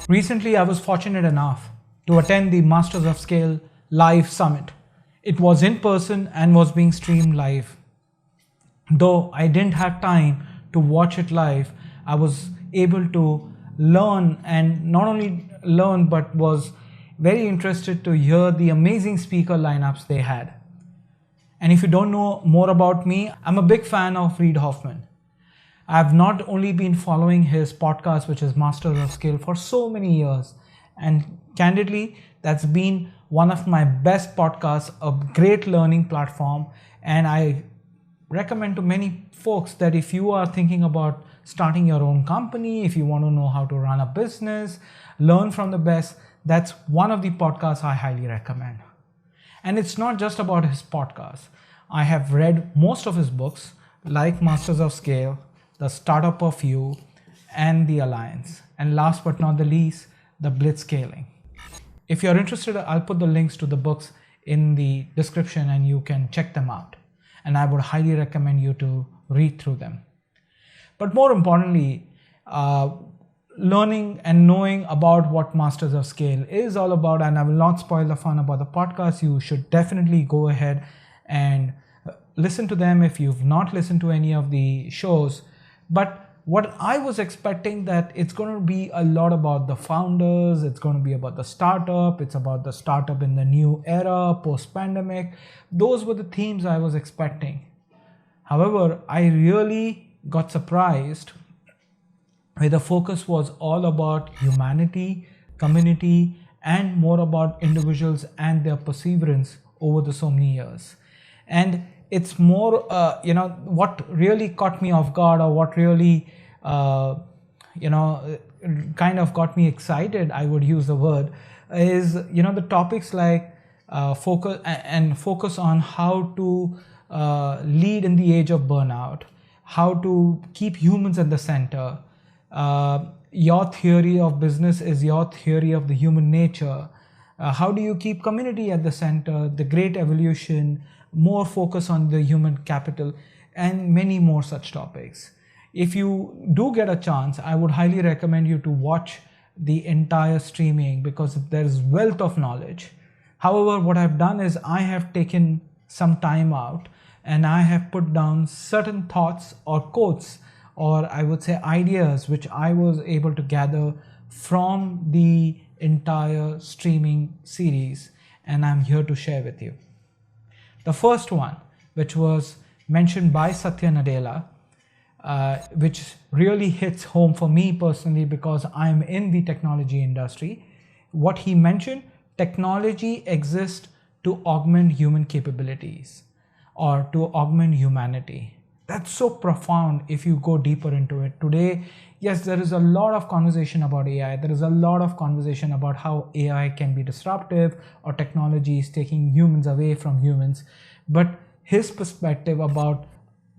Recently, I was fortunate enough to attend the Masters of Scale Live Summit. It was in person and was being streamed live. Though I didn't have time to watch it live, I was able to learn, and not only learn but was very interested to hear the amazing speaker lineups they had. And if you don't know more about me, I'm a big fan of Reid Hoffman. I've not only been following his podcast, which is Masters of Scale, for so many years, and candidly, that's been one of my best podcasts, a great learning platform, and I recommend to many folks that if you are thinking about starting your own company, if you want to know how to run a business, learn from the best, that's one of the podcasts I highly recommend. And it's not just about his podcast. I have read most of his books, like Masters of Scale, The Startup of You, and The Alliance. And last but not the least, The Blitzscaling. If you're interested, I'll put the links to the books in the description and you can check them out. And I would highly recommend you to read through them. But more importantly, learning and knowing about what Masters of Scale is all about, and I will not spoil the fun about the podcast. You should definitely go ahead and listen to them if you've not listened to any of the shows. But what I was expecting, that it's going to be a lot about the founders, it's going to be about the startup, it's about the startup in the new era, post-pandemic. Those were the themes I was expecting. However, I really got surprised where the focus was all about humanity, community, and more about individuals and their perseverance over the so many years. And it's more, what really caught me off guard, or what really, kind of got me excited, I would use the word, is, the topics like focus on how to lead in the age of burnout, how to keep humans at the center. Your theory of business is your theory of the human nature. How do you keep community at the center, the great evolution, more focus on the human capital, and many more such topics. If you do get a chance, I would highly recommend you to watch the entire streaming because there is wealth of knowledge. However, what I've done is I have taken some time out and I have put down certain thoughts or quotes, or I would say ideas, which I was able to gather from the entire streaming series, and I'm here to share with you. The first one, which was mentioned by Satya Nadella, which really hits home for me personally because I'm in the technology industry. What he mentioned, technology exists to augment human capabilities or to augment humanity. That's so profound if you go deeper into it. Today, yes, there is a lot of conversation about AI. There is a lot of conversation about how AI can be disruptive or technology is taking humans away from humans. But his perspective about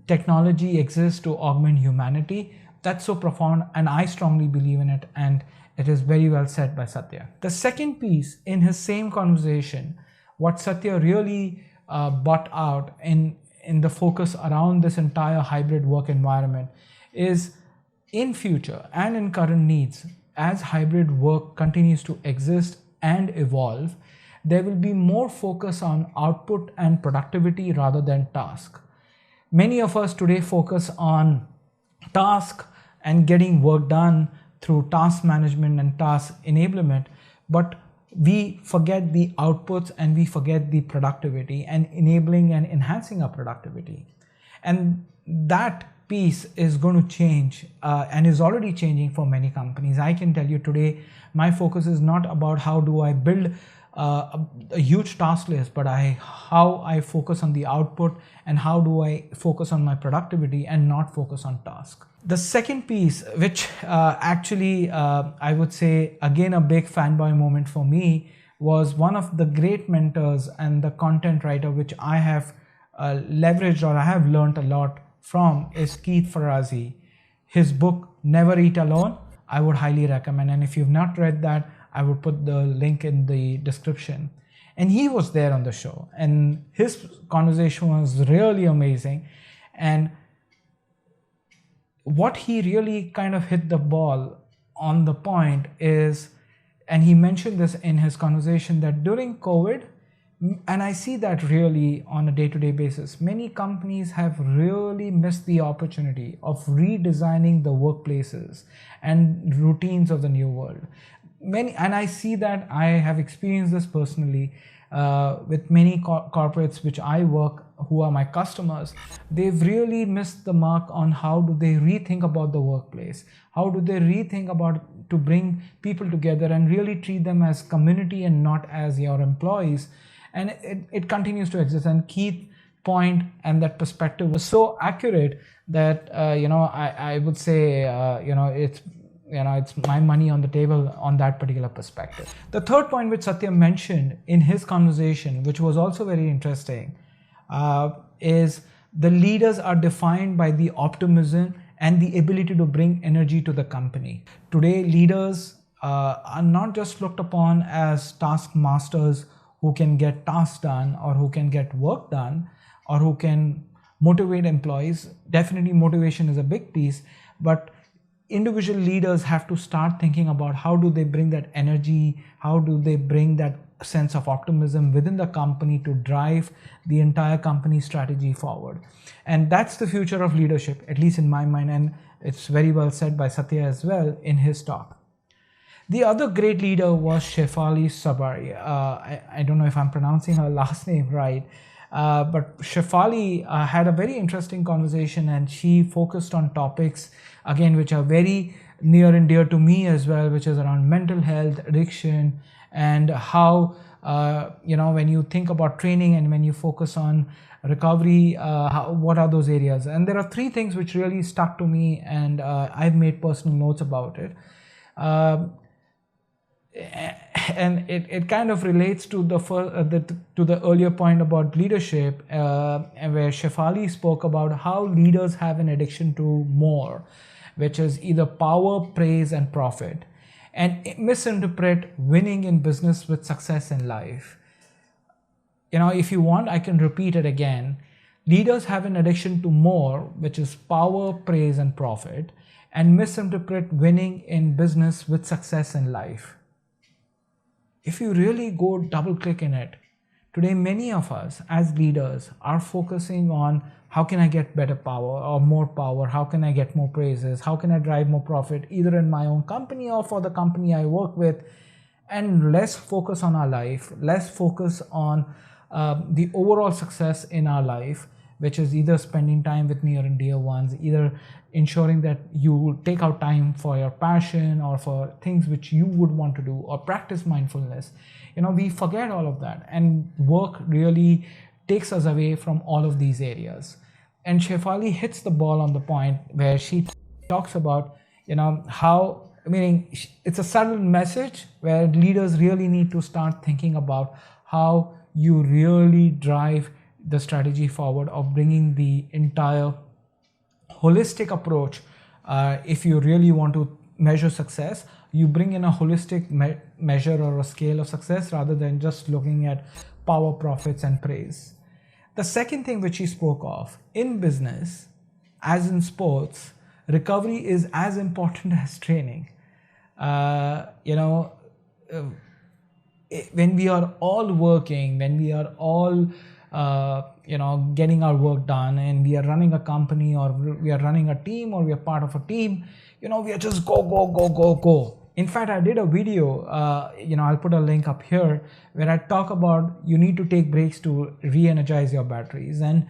technology exists to augment humanity, that's so profound, and I strongly believe in it, and it is very well said by Satya. The second piece in his same conversation, what Satya really brought out in the focus around this entire hybrid work environment is, in future and in current needs, as hybrid work continues to exist and evolve, there will be more focus on output and productivity rather than task. Many of us today focus on task and getting work done through task management and task enablement, but we forget the outputs and we forget the productivity and enabling and enhancing our productivity. And that piece is going to change and is already changing for many companies. I can tell you today, my focus is not about how do I build a huge task list, but how I focus on the output and how do I focus on my productivity and not focus on task. The second piece, which I would say, again, a big fanboy moment for me, was one of the great mentors and the content writer which I have leveraged or I have learned a lot from is Keith Ferrazzi. His book, Never Eat Alone, I would highly recommend. And if you've not read that, I would put the link in the description. And he was there on the show and his conversation was really amazing. And what he really kind of hit the ball on the point is and he mentioned this in his conversation, that during COVID, and I see that really on a day-to-day basis, many companies have really missed the opportunity of redesigning the workplaces and routines of the new world. And I see that, I have experienced this personally with many corporates which I work, who are my customers. They've really missed the mark on how do they rethink about the workplace, how do they rethink about to bring people together and really treat them as community and not as your employees. And it continues to exist. And Keith's point and that perspective was so accurate that I would say it's my money on the table on that particular perspective. The third point which Satya mentioned in his conversation, which was also very interesting, is the leaders are defined by the optimism and the ability to bring energy to the company. Today, leaders are not just looked upon as taskmasters who can get tasks done or who can get work done or who can motivate employees. Definitely motivation is a big piece, but individual leaders have to start thinking about how do they bring that energy, how do they bring that sense of optimism within the company to drive the entire company strategy forward. And that's the future of leadership, at least in my mind, and it's very well said by Satya as well in his talk. The other great leader was Shefali Sabari. I don't know if I'm pronouncing her last name right, but Shefali had a very interesting conversation, and she focused on topics, again, which are very near and dear to me as well, which is around mental health, addiction, and how, when you think about training and when you focus on recovery, what are those areas? And there are three things which really stuck to me, and I've made personal notes about it. And it kind of relates to the earlier point about leadership, where Shefali spoke about how leaders have an addiction to more, which is either power, praise, and profit, and misinterpret winning in business with success in life. If you want, I can repeat it again. Leaders have an addiction to more, which is power, praise, and profit, and misinterpret winning in business with success in life. If you really go double click in it, today many of us as leaders are focusing on how can I get better power or more power, how can I get more praises, how can I drive more profit either in my own company or for the company I work with, and less focus on our life, less focus on the overall success in our life, which is either spending time with near and dear ones, either ensuring that you take out time for your passion or for things which you would want to do, or practice mindfulness. We forget all of that, and work really takes us away from all of these areas. And Shefali hits the ball on the point where she talks about, how, meaning it's a subtle message where leaders really need to start thinking about how you really drive the strategy forward of bringing the entire holistic approach. If you really want to measure success, you bring in a holistic measure or a scale of success rather than just looking at power, profits, and praise. The second thing which he spoke of, in business, as in sports, recovery is as important as training. When we are all working, when we are all getting our work done, and we are running a company, or we are running a team, or we are part of a team, we are just go. In fact, I did a video, I'll put a link up here, where I talk about you need to take breaks to re-energize your batteries. And,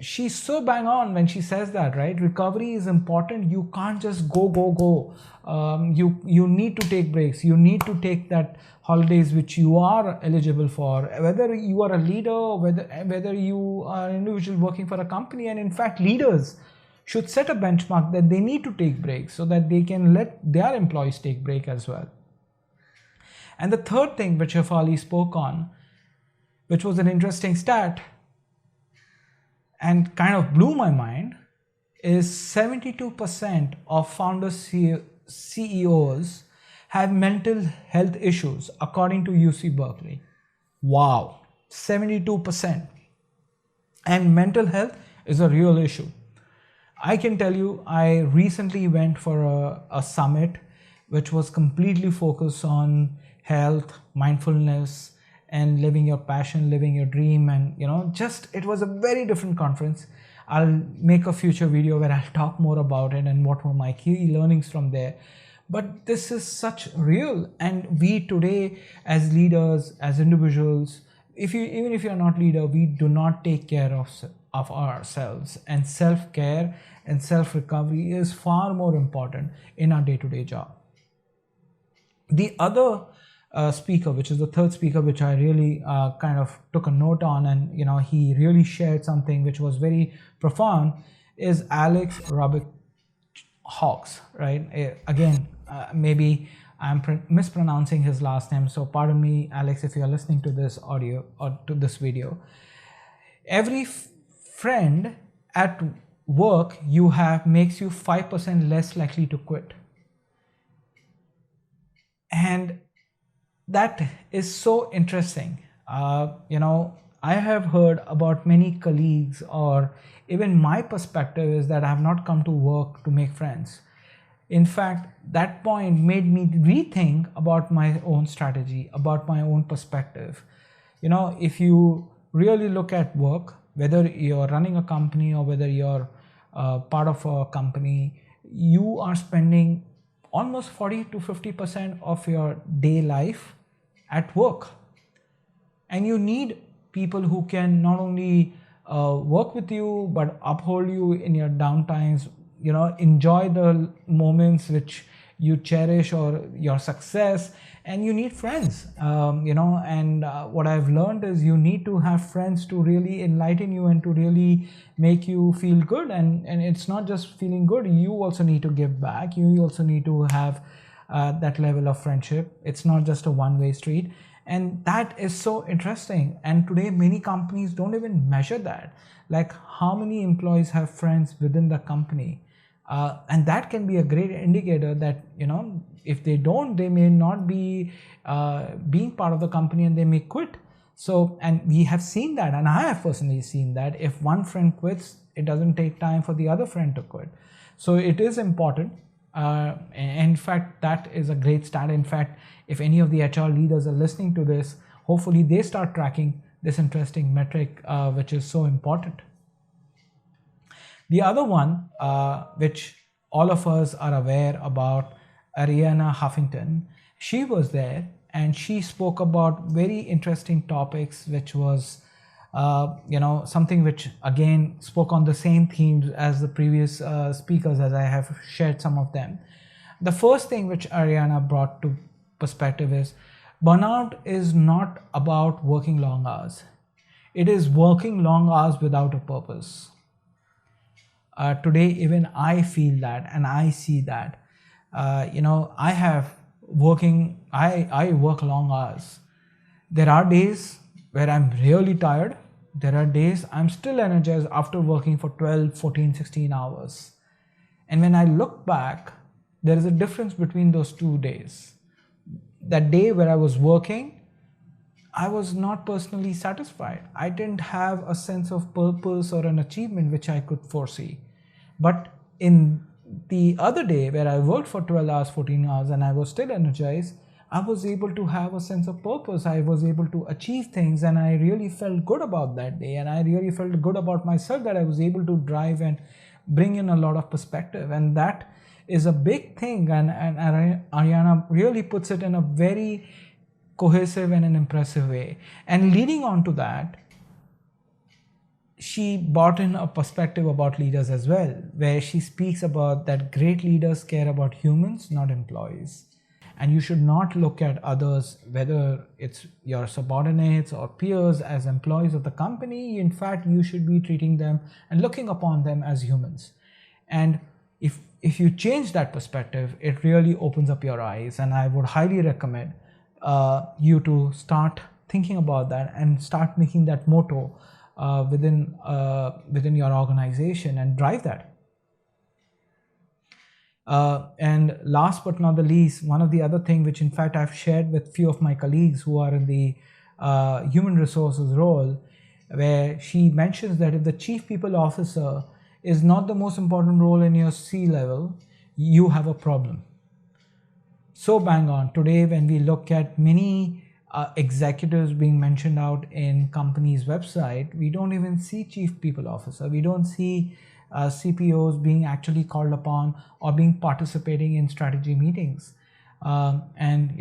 she's so bang on when she says that, right? Recovery is important. You can't just go. You need to take breaks. You need to take that holidays which you are eligible for, whether you are a leader or whether you are an individual working for a company. And in fact, leaders should set a benchmark that they need to take breaks so that they can let their employees take break as well. And the third thing which Shefali spoke on, which was an interesting stat and kind of blew my mind, is 72% of founders, CEOs have mental health issues, according to UC Berkeley. Wow, 72%. And mental health is a real issue. I can tell you, I recently went for a summit which was completely focused on health, mindfulness, and living your passion, living your dream. And just it was a very different conference. I'll make a future video where I'll talk more about it and what were my key learnings from there. But this is such real, and we today as leaders, as individuals, even if you're not leader, we do not take care of ourselves, and self-care and self-recovery is far more important in our day-to-day job. The other speaker, which is the third speaker, which I really kind of took a note on, and he really shared something which was very profound, is Alex Robert Hawks, right? Again, maybe I'm mispronouncing his last name, so pardon me, Alex, if you're listening to this audio or to this video. Every friend at work you have makes you 5% less likely to quit. And that is so interesting. I have heard about many colleagues, or even my perspective is that I have not come to work to make friends. In fact, that point made me rethink about my own strategy, about my own perspective. If you really look at work, whether you're running a company or whether you're part of a company, you are spending almost 40 to 50% of your day life at work. And you need people who can not only work with you, but uphold you in your downtimes, enjoy the moments which you cherish or your success. And you need friends, and what I've learned is you need to have friends to really enlighten you and to really make you feel good. And it's not just feeling good, you also need to give back. You also need to have that level of friendship. It's not just a one-way street. And that is so interesting. And today many companies don't even measure that, like how many employees have friends within the company. And that can be a great indicator that, if they don't, they may not be being part of the company and they may quit. So, and we have seen that, and I have personally seen that if one friend quits, it doesn't take time for the other friend to quit. So it is important. In fact, that is a great stat. In fact, if any of the HR leaders are listening to this, hopefully they start tracking this interesting metric, which is so important. The other one, which all of us are aware about, Ariana Huffington, she was there and she spoke about very interesting topics, which was, something which again spoke on the same themes as the previous speakers, as I have shared some of them. The first thing which Ariana brought to perspective is burnout is not about working long hours. It is working long hours without a purpose. Today, even I feel that and I see that. I work long hours. There are days where I'm really tired. There are days I'm still energized after working for 12, 14, 16 hours. And when I look back, there is a difference between those 2 days. That day where I was working, I was not personally satisfied. I didn't have a sense of purpose or an achievement which I could foresee. But in the other day where I worked for 12 hours, 14 hours, and I was still energized, I was able to have a sense of purpose. I was able to achieve things, and I really felt good about that day. And I really felt good about myself that I was able to drive and bring in a lot of perspective. And that is a big thing. And Ariana really puts it in a very cohesive and an impressive way. And leading on to that, she brought in a perspective about leaders as well, where she speaks about that great leaders care about humans, not employees. And you should not look at others, whether it's your subordinates or peers, as employees of the company. In fact, you should be treating them and looking upon them as humans. And if you change that perspective, it really opens up your eyes. And I would highly recommend you to start thinking about that and start making that motto within your organization and drive that. And last but not the least, one of the other thing which in fact I've shared with few of my colleagues who are in the human resources role, where she mentions that if the chief people officer is not the most important role in your C level, you have a problem. so bang on. Today, when we look at many executives being mentioned out in companies' website, we don't even see chief people officer. We don't see CPOs being actually called upon or being participating in strategy meetings. And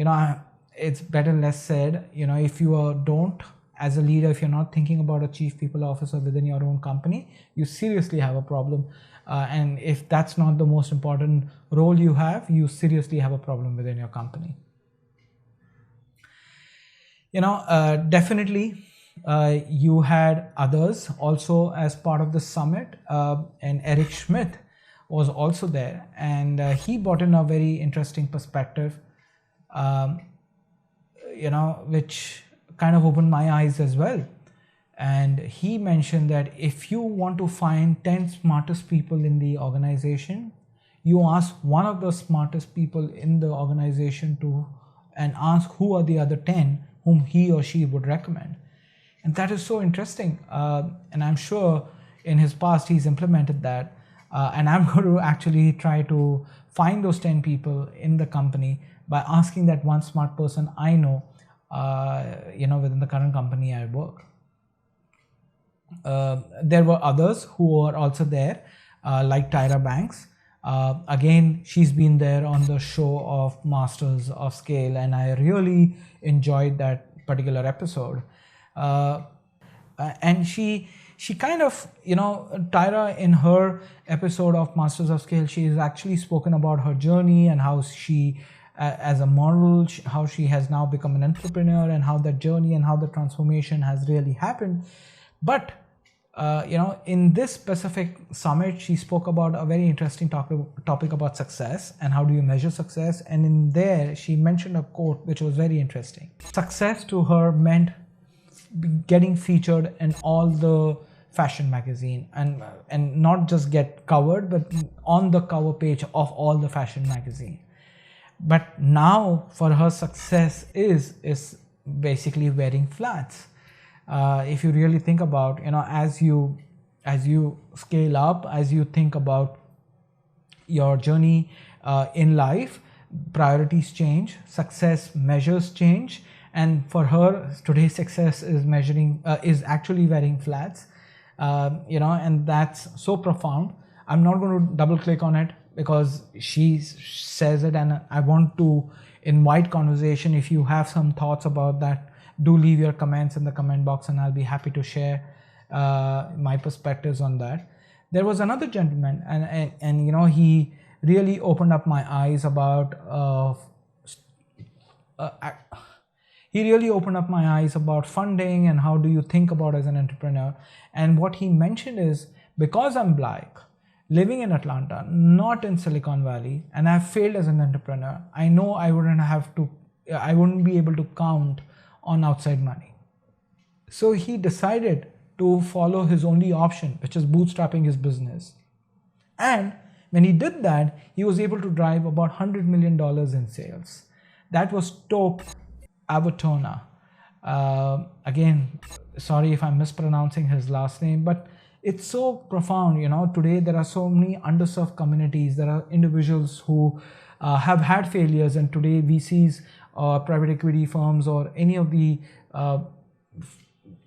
it's better less said. If you don't, as a leader, if you're not thinking about a chief people officer within your own company, you seriously have a problem. And if that's not the most important role you have, you seriously have a problem within your company. Definitely, you had others also as part of the summit, and Eric Schmidt was also there, and he brought in a very interesting perspective, which kind of opened my eyes as well. And he mentioned that if you want to find 10 smartest people in the organization, you ask one of the smartest people in the organization and ask who are the other 10 whom he or she would recommend. And that is so interesting. And I'm sure in his past he's implemented that. And I'm going to actually try to find those 10 people in the company by asking that one smart person I know, within the current company I work. There were others who were also there, like Tyra Banks. Again, she's been there on the show of Masters of Scale, and I really enjoyed that particular episode. And she kind of, Tyra, in her episode of Masters of Scale, she has actually spoken about her journey and how she, as a model, how she has now become an entrepreneur, and how that journey and how the transformation has really happened. But in this specific summit, she spoke about a very interesting topic about success and how do you measure success. And in there, she mentioned a quote which was very interesting. Success to her meant getting featured in all the fashion magazine, and not just get covered, but on the cover page of all the fashion magazine. But now for her, success is basically wearing flats. If you really think about, as you scale up, as you think about your journey in life, priorities change, success measures change, and for her, today's success is actually wearing flats, and that's so profound. I'm not going to double click on it because she says it, and I want to invite conversation. If you have some thoughts about that, do leave your comments in the comment box, and I'll be happy to share my perspectives on that. There was another gentleman, and he really opened up my eyes about funding and how do you think about as an entrepreneur. And what he mentioned is, because I'm Black, living in Atlanta, not in Silicon Valley, and I've failed as an entrepreneur, I know I wouldn't be able to count on outside money. So he decided to follow his only option, which is bootstrapping his business. And when he did that, he was able to drive about $100 million in sales. That was Top Avatona. Again, sorry if I'm mispronouncing his last name, but it's so profound. Today there are so many underserved communities. There are individuals who have had failures, and today VCs, private equity firms, or any of the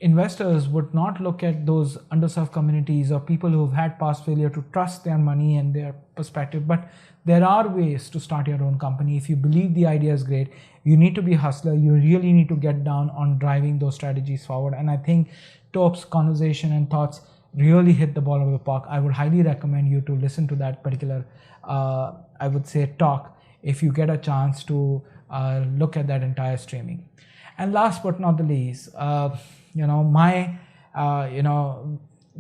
investors would not look at those underserved communities or people who have had past failure to trust their money and their perspective. But there are ways to start your own company. If you believe the idea is great, you need to be a hustler. You really need to get down on driving those strategies forward. And I think Top's conversation and thoughts really hit the ball out of the park. I would highly recommend you to listen to that particular, I would say, talk if you get a chance to look at that entire streaming. And last but not the least, the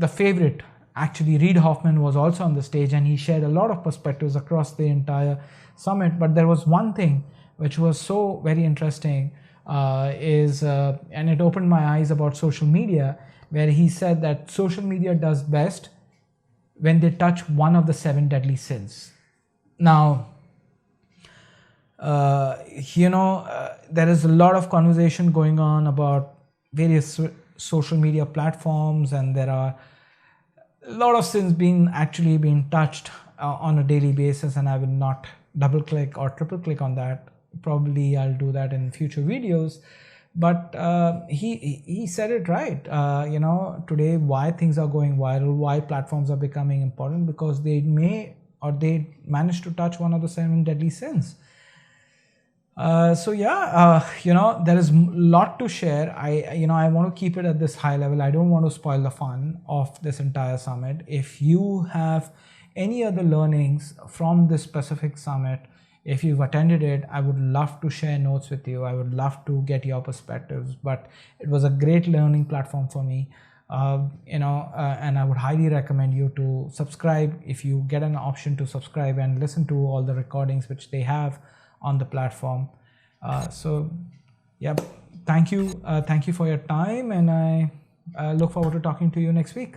favorite, actually, Reid Hoffman was also on the stage, and he shared a lot of perspectives across the entire summit. But there was one thing which was so very interesting, and it opened my eyes about social media, where he said that social media does best when they touch one of the 7 deadly sins. Now, there is a lot of conversation going on about various social media platforms, and there are a lot of sins being touched on a daily basis, and I will not double click or triple click on that. probably I'll do that in future videos. But he said it right. Today, why things are going viral, why platforms are becoming important, because they managed to touch one of the 7 deadly sins. There is a lot to share. I want to keep it at this high level. I don't want to spoil the fun of this entire summit. If you have any other learnings from this specific summit, if you've attended it, I would love to share notes with you. I would love to get your perspectives. But it was a great learning platform for me. And I would highly recommend you to subscribe if you get an option to subscribe and listen to all the recordings which they have on the platform. Thank you for your time, and I look forward to talking to you next week.